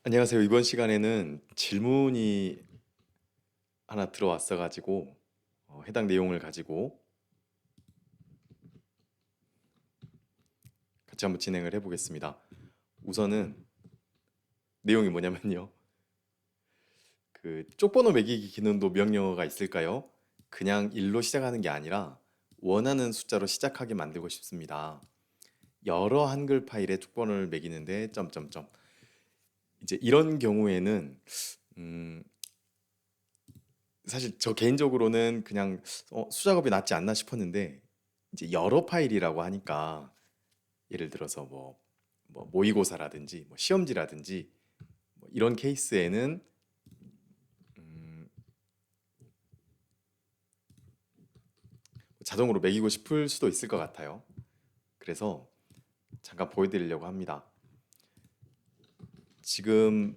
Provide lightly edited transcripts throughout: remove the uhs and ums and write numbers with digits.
안녕하세요. 이번 시간에는 질문이 하나 들어왔어 가지고 해당 내용을 가지고 같이 한번 진행을 해 보겠습니다. 우선은 내용이 뭐냐면요. 그 쪽번호 매기기 기능도 명령어가 있을까요? 그냥 1로 시작하는 게 아니라 원하는 숫자로 시작하게 만들고 싶습니다. 여러 한글 파일에 쪽번호를 매기는데 점점점. 이제 이런 경우에는 음, 사실 저 개인적으로는 그냥 수작업이 낫지 않나 싶었는데 이제 여러 파일이라고 하니까 예를 들어서 뭐 모의고사라든지 뭐 시험지라든지 뭐 이런 케이스에는 음, 자동으로 매기고 싶을 수도 있을 것 같아요. 그래서 잠깐 보여드리려고 합니다. 지금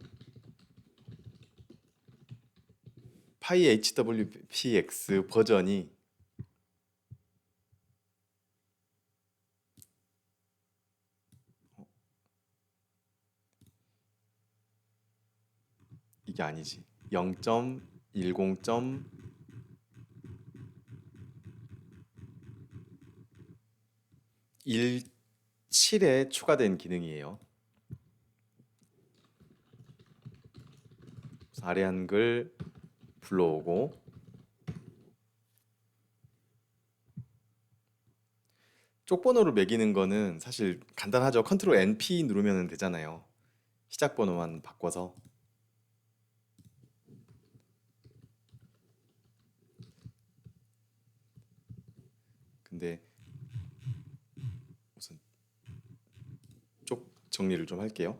파이 HWPX 버전이 이게 아니지. 0.10.17에 추가된 기능이에요. 아래 한글 불러오고 쪽번호를 매기는 거는 사실 간단하죠. 컨트롤 NP 누르면 되잖아요. 시작 번호만 바꿔서. 근데 우선 쪽 정리를 좀 할게요.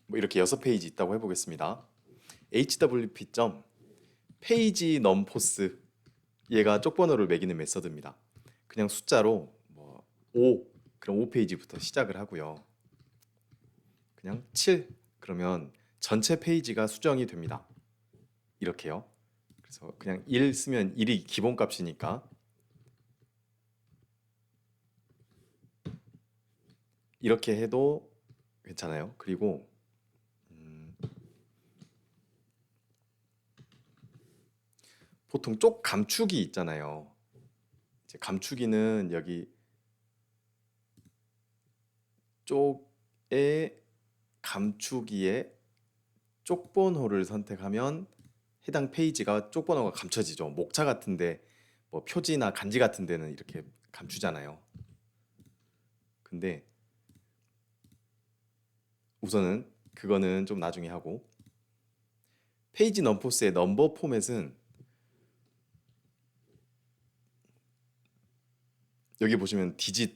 뭐 이렇게 6페이지 있다고 해보겠습니다. hwp. 페이지 넘포스 얘가 쪽번호를 매기는 메서드입니다. 그냥 숫자로 뭐 5, 그럼 5페이지부터 시작을 하고요. 그냥 7, 그러면 전체 페이지가 수정이 됩니다. 이렇게요. 그래서 그냥 1 쓰면 1이 기본값이니까 이렇게 해도 괜찮아요. 그리고 음, 보통 쪽 감축이 있잖아요. 이제 감축이는 여기 쪽에 감추기에 쪽번호를 선택하면 해당 페이지가 쪽번호가 감춰지죠. 목차 같은데 뭐 표지나 간지 같은 데는 이렇게 감추잖아요. 근데 우선은 그거는 좀 나중에 하고 페이지 넘포스의 넘버 포맷은 여기 보시면 디짓이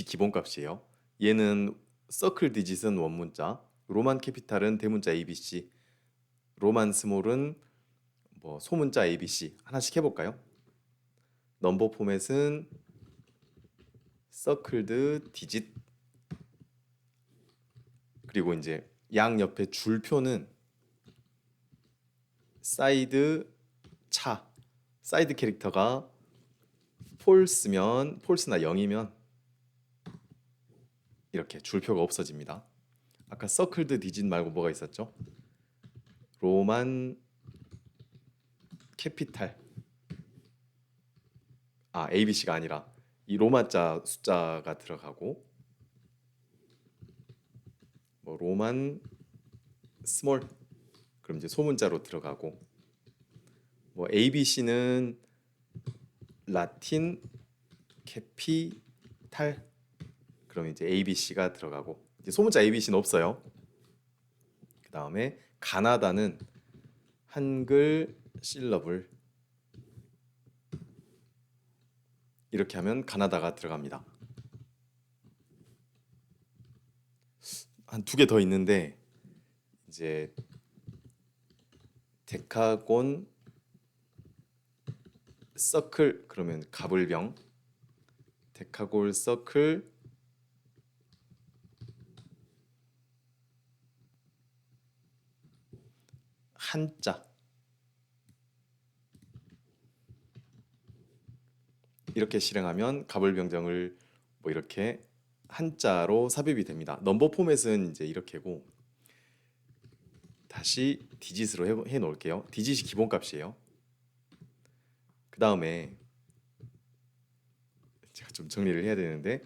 기본값이에요. 얘는 서클 디짓은 원문자, 로만 캐피탈은 대문자 ABC, 로만 스몰은 뭐 소문자 ABC 하나씩 해볼까요? 넘버 포맷은 서클드 디짓 그리고 이제 양 옆에 줄표는 사이드 차 사이드 캐릭터가 폴스나 0이면 이렇게 줄표가 없어집니다. 아까 서클드 디짓 말고 뭐가 있었죠? 로만 캐피탈 ABC가 아니라 이 로마자 숫자가 들어가고 뭐 로만 스몰 그럼 이제 소문자로 들어가고 뭐 ABC는 라틴 캐피탈 그럼 이제 ABC가 들어가고 이제 소문자 ABC는 없어요. 그 다음에 가나다는 한글 실러블 이렇게 하면 가나다가 들어갑니다. 한 두 개 더 있는데 이제 데카곤 서클 그러면 가불병 데카골 서클 한자 이렇게 실행하면 가불병정을 뭐 이렇게 한자로 삽입이 됩니다. 넘버 포맷은 이제 이렇게고 다시 디짓으로 해 놓을게요. 디짓이 기본값이에요. 그 다음에 제가 좀 정리를 해야 되는데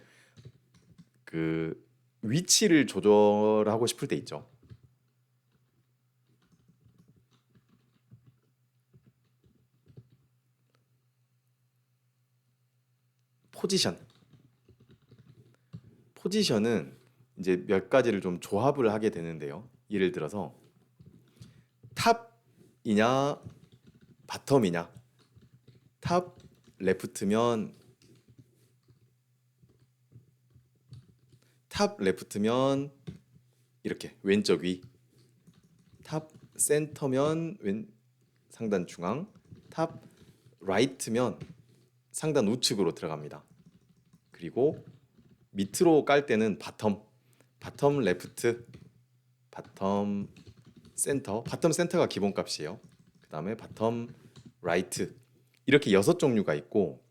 그 위치를 조절하고 싶을 때 있죠. 포지션. 포지션은 이제 몇 가지를 좀 조합을 하게 되는데요. 예를 들어서 탑이냐 바텀이냐. 탑 레프트면 탑 레프트면 이렇게 왼쪽 위. 탑 센터면 왼 상단 중앙. 탑 라이트면 상단 우측으로 들어갑니다. 그리고 밑으로 깔 때는 바텀 레프트, 바텀 센터, 바텀 센터가 기본값이에요. 그 다음에 바텀 라이트 이렇게 6종류가 있고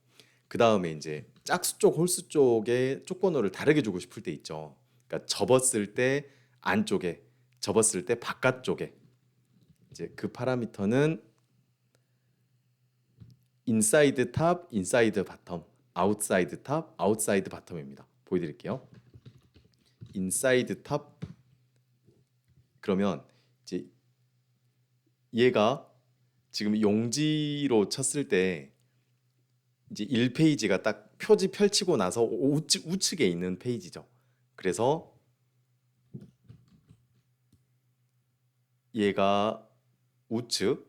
그 다음에 이제 짝수 쪽, 홀수 쪽에 쪽번호를 다르게 주고 싶을 때 있죠. 그러니까 접었을 때 안쪽에, 접었을 때 바깥쪽에 이제 그 파라미터는 인사이드 탑, 인사이드 바텀, 아웃사이드 탑, 아웃사이드 바텀입니다. 보여드릴게요. 인사이드 탑 그러면 이제 얘가 지금 용지로 쳤을 때 이제 1페이지가 딱 표지 펼치고 나서 우측에 있는 페이지죠. 그래서 얘가 우측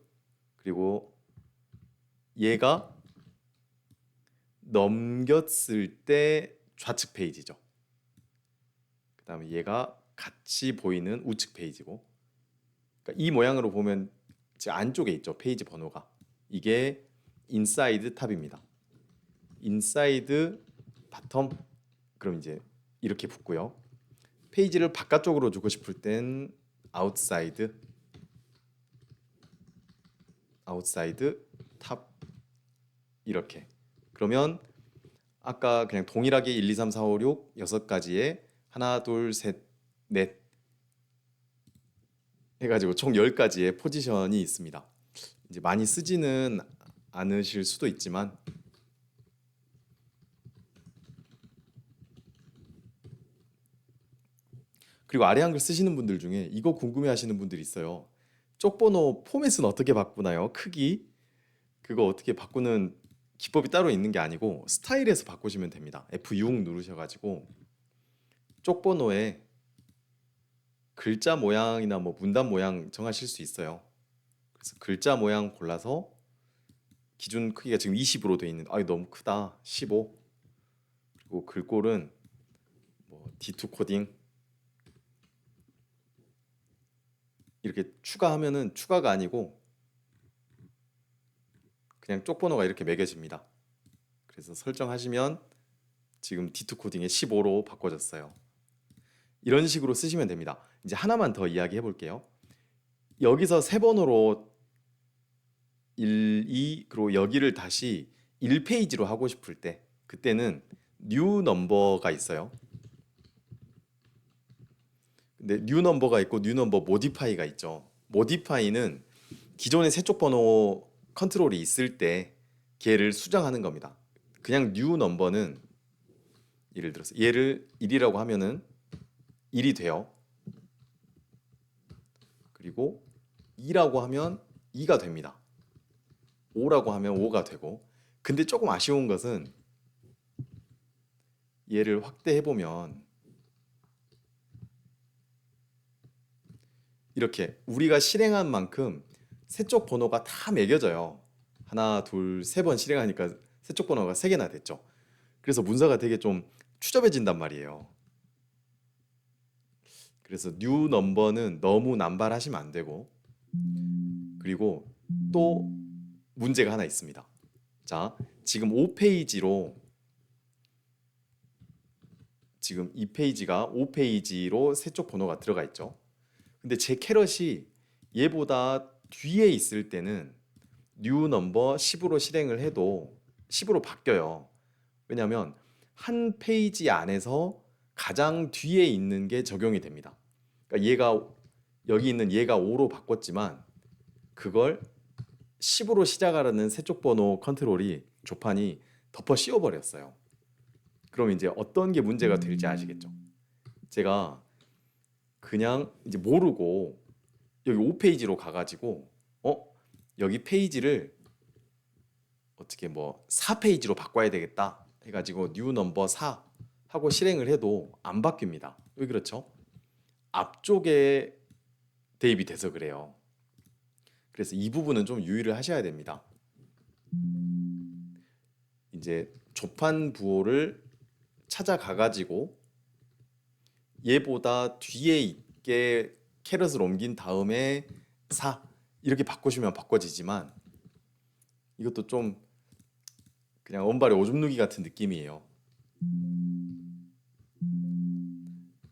그리고 얘가 넘겼을 때 좌측 페이지죠. 그 다음에 얘가 같이 보이는 우측 페이지고 그러니까 이 모양으로 보면 제 안쪽에 있죠. 페이지 번호가. 이게 인사이드 탑입니다. 인사이드 바텀 그럼 이제 이렇게 붙고요. 페이지를 바깥쪽으로 주고 싶을 땐 아웃사이드 탑 이렇게. 그러면 아까 그냥 동일하게 1, 2, 3, 4, 5, 6 6가지에 하나, 둘, 셋, 넷 해가지고 총 10가지의 포지션이 있습니다. 이제 많이 쓰지는 않으실 수도 있지만 그리고 아래 한글 쓰시는 분들 중에 이거 궁금해 하시는 분들이 있어요. 쪽번호 포맷은 어떻게 바꾸나요? 크기? 그거 어떻게 바꾸는 기법이 따로 있는 게 아니고 스타일에서 바꾸시면 됩니다. F6 누르셔가지고 쪽번호에 글자 모양이나 뭐 문단 모양 정하실 수 있어요. 그래서 글자 모양 골라서 기준 크기가 지금 20으로 돼 있는 아 너무 크다 15 그리고 글꼴은 뭐 D2 코딩 이렇게 추가하면은 추가가 아니고 그냥 쪽번호가 이렇게 매겨집니다. 그래서 설정하시면 지금 D2 코딩에 15로 바꿔졌어요. 이런 식으로 쓰시면 됩니다. 이제 하나만 더 이야기해 볼게요. 여기서 세 번호로 1, 2 그리고 여기를 다시 1페이지로 하고 싶을 때 그때는 new 넘버가 있어요. 근데 new 넘버가 있고 new 넘버 모디파이가 있죠. 모디파이는 기존의 세쪽 번호 컨트롤이 있을 때 걔를 수정하는 겁니다. 그냥 new 넘버는 예를 들어서 얘를 1이라고 하면은 1이 돼요. 그리고 2라고 하면 2가 됩니다. 5라고 하면 5가 되고 근데 조금 아쉬운 것은 얘를 확대해 보면 이렇게 우리가 실행한 만큼 세쪽 번호가 다 매겨져요. 하나, 둘, 세 번 실행하니까 세쪽 번호가 세 개나 됐죠. 그래서 문서가 되게 좀 추접해진단 말이에요. 그래서 new 넘버는 너무 남발하시면 안 되고 그리고 또 문제가 하나 있습니다. 자, 지금 5페이지로 지금 이 페이지가 5페이지로 세쪽 번호가 들어가 있죠. 근데 제 캐럿이 얘보다 뒤에 있을 때는 new 넘버 10으로 실행을 해도 10으로 바뀌어요. 왜냐하면 한 페이지 안에서 가장 뒤에 있는 게 적용이 됩니다. 그러니까 얘가 여기 있는 얘가 5로 바꿨지만 그걸 10으로 시작하라는 세쪽 번호 컨트롤이 조판이 덮어 씌워버렸어요. 그럼 이제 어떤 게 문제가 될지 아시겠죠? 제가 그냥 이제 모르고 여기 5페이지로 가가지고 여기 페이지를 어떻게 뭐 4페이지로 바꿔야 되겠다 해가지고 뉴 넘버 4 하고 실행을 해도 안 바뀝니다. 왜 그렇죠? 앞쪽에 대입이 돼서 그래요. 그래서 이 부분은 좀 유의를 하셔야 됩니다. 이제 조판 부호를 찾아가가지고 얘보다 뒤에 있게 캐럿을 옮긴 다음에 4 이렇게 바꾸시면 바꿔지지만 이것도 좀 그냥 원발의 오줌 누기 같은 느낌이에요.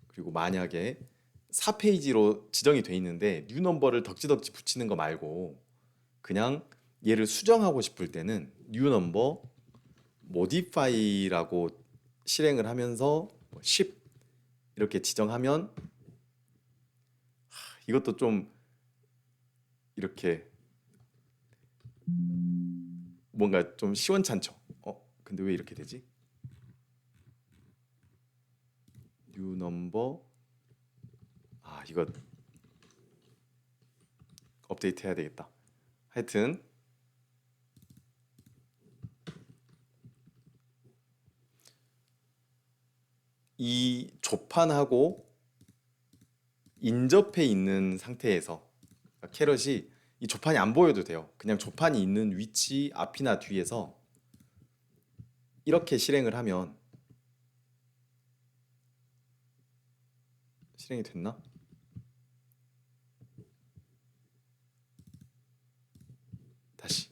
그리고 만약에 4페이지로 지정이 돼 있는데 뉴 넘버를 덕지덕지 붙이는 거 말고 그냥 얘를 수정하고 싶을 때는 뉴 넘버 modify라고 실행을 하면서 10 이렇게 지정하면 이것도 좀 이렇게 뭔가 좀 시원찮죠. 근데 왜 이렇게 되지? 뉴 넘버 이거 업데이트 해야 되겠다. 하여튼 이 조판하고 인접해 있는 상태에서 그러니까 캐럿이 이 조판이 안 보여도 돼요. 그냥 조판이 있는 위치 앞이나 뒤에서 이렇게 실행을 하면 실행이 됐나? 다시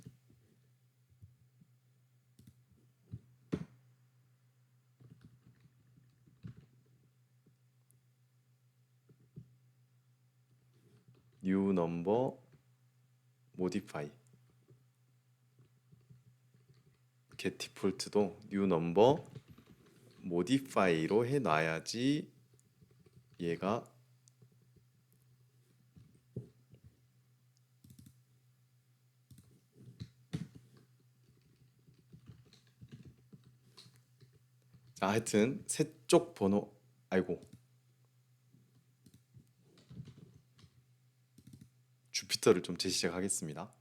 new number modify get default도 new number modify로 해놔야지 얘가 하여튼 세쪽 번호 아이고 주피터를 좀 재시작하겠습니다.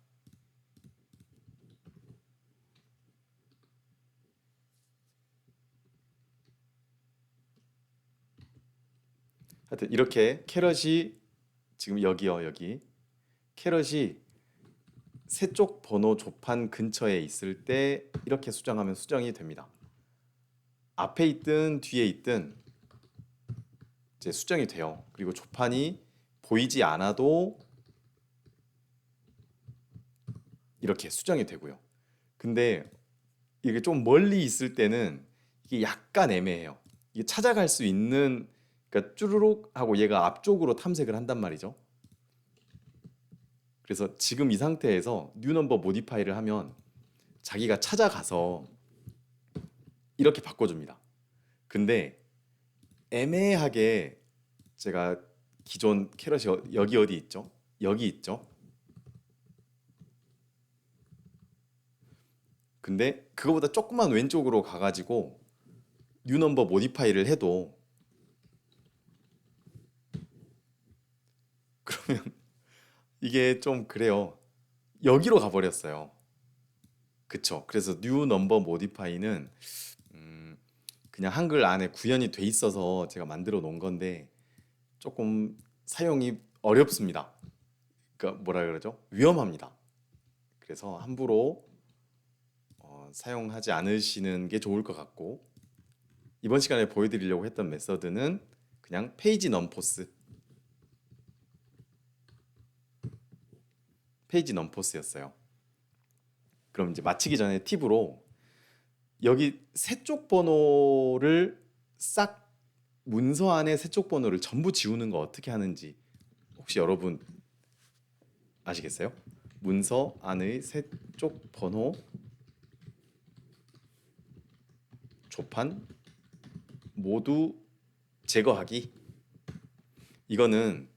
하여튼 이렇게 캐럿이 지금 여기요 여기 캐럿이 세쪽 번호 조판 근처에 있을 때 이렇게 수정하면 수정이 됩니다. 앞에 있든 뒤에 있든 이제 수정이 돼요. 그리고 조판이 보이지 않아도 이렇게 수정이 되고요. 근데 이게 좀 멀리 있을 때는 이게 약간 애매해요. 이게 찾아갈 수 있는 그러니까 쭈루룩 하고 얘가 앞쪽으로 탐색을 한단 말이죠. 그래서 지금 이 상태에서 뉴 넘버 모디파이를 하면 자기가 찾아가서 이렇게 바꿔줍니다. 근데 애매하게 제가 기존 캐럿이 여기 어디 있죠? 여기 있죠? 근데 그거보다 조금만 왼쪽으로 가가지고 뉴 넘버 모디파이를 해도 그러면 이게 좀 그래요. 여기로 가버렸어요. 그쵸? 그래서 뉴 넘버 모디파이는 그냥 한글 안에 구현이 돼 있어서 제가 만들어 놓은 건데 조금 사용이 어렵습니다. 그러니까 뭐라 그러죠? 위험합니다. 그래서 함부로 사용하지 않으시는 게 좋을 것 같고 이번 시간에 보여드리려고 했던 메서드는 그냥 페이지 넘포스였어요. 그럼 이제 마치기 전에 팁으로 여기 세쪽 번호를 싹 문서 안에 세쪽 번호를 전부 지우는 거 어떻게 하는지 혹시 여러분 아시겠어요? 문서 안의 세쪽 번호 조판 모두 제거하기. 이거는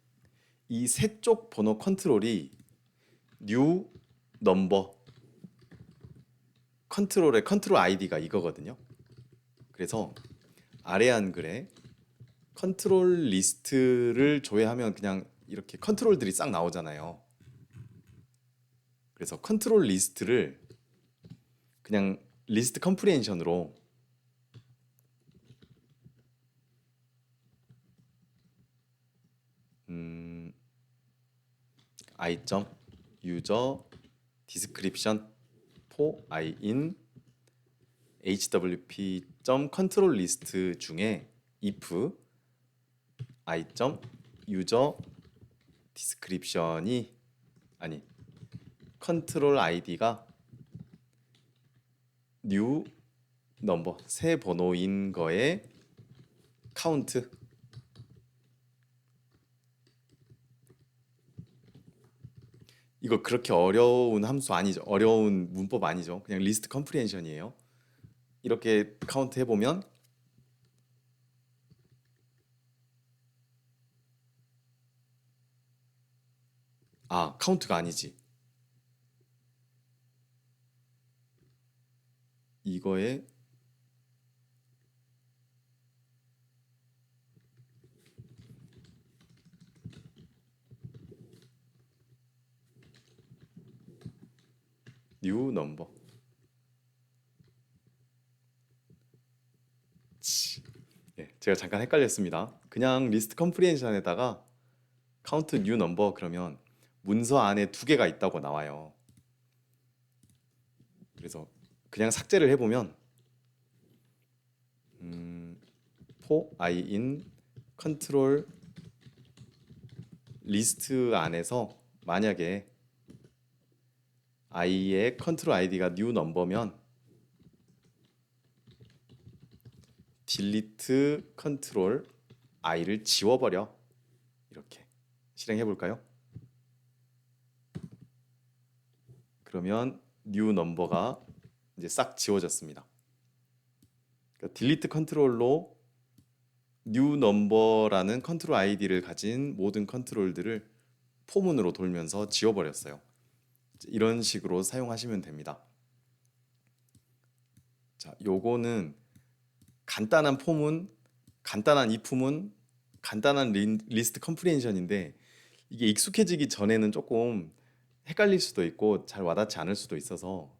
이 세 쪽 번호 컨트롤이 new 넘버 컨트롤의 컨트롤 아이디가 이거거든요. 그래서 아래 한글에 컨트롤 리스트를 조회하면 그냥 이렇게 컨트롤들이 싹 나오잖아요. 그래서 컨트롤 리스트를 그냥 리스트 컴프리hension으로 i.user description for i in hwp.control list 중에 if i.user description이 아니 컨트롤 아이디가 new 넘버 새 번호인 거에 카운트. 이거 그렇게 어려운 함수 아니죠. 어려운 문법 아니죠. 그냥 리스트 컴프리hension이에요. 이렇게 카운트 해보면 아 카운트가 아니지. 이거에 new 넘버. 예, 제가 잠깐 헷갈렸습니다. 그냥 리스트 컴프리hension에다가 카운트 뉴 넘버 그러면 문서 안에 두 개가 있다고 나와요. 그래서 그냥 삭제를 해보면 for i in 컨트롤 리스트 안에서 만약에 i의 컨트롤 아이디가 new 넘버면 delete 컨트롤 i를 지워버려. 이렇게 실행해 볼까요? 그러면 new 넘버가 이제 싹 지워졌습니다. 그러니까 delete 컨트롤로 new 넘버라는 컨트롤 아이디를 가진 모든 컨트롤들을 포문으로 돌면서 지워버렸어요. 이런 식으로 사용하시면 됩니다. 자, 요거는 간단한 포문, 간단한 if문, 간단한 리스트 컴프리hension인데 이게 익숙해지기 전에는 조금 헷갈릴 수도 있고 잘 와닿지 않을 수도 있어서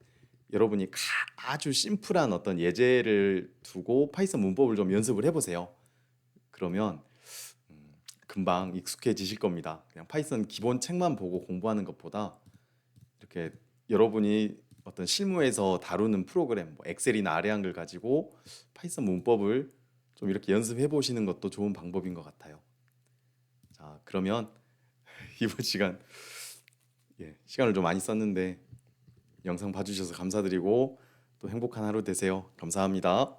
여러분이 아주 심플한 어떤 예제를 두고 파이썬 문법을 좀 연습을 해보세요. 그러면 금방 익숙해지실 겁니다. 그냥 파이썬 기본 책만 보고 공부하는 것보다 이렇게 여러분이 어떤 실무에서 다루는 프로그램, 뭐 엑셀이나 아래 한글 가지고 파이썬 문법을 좀 이렇게 연습해 보시는 것도 좋은 방법인 것 같아요. 자, 그러면 이번 시간 시간을 좀 많이 썼는데 영상 봐주셔서 감사드리고 또 행복한 하루 되세요. 감사합니다.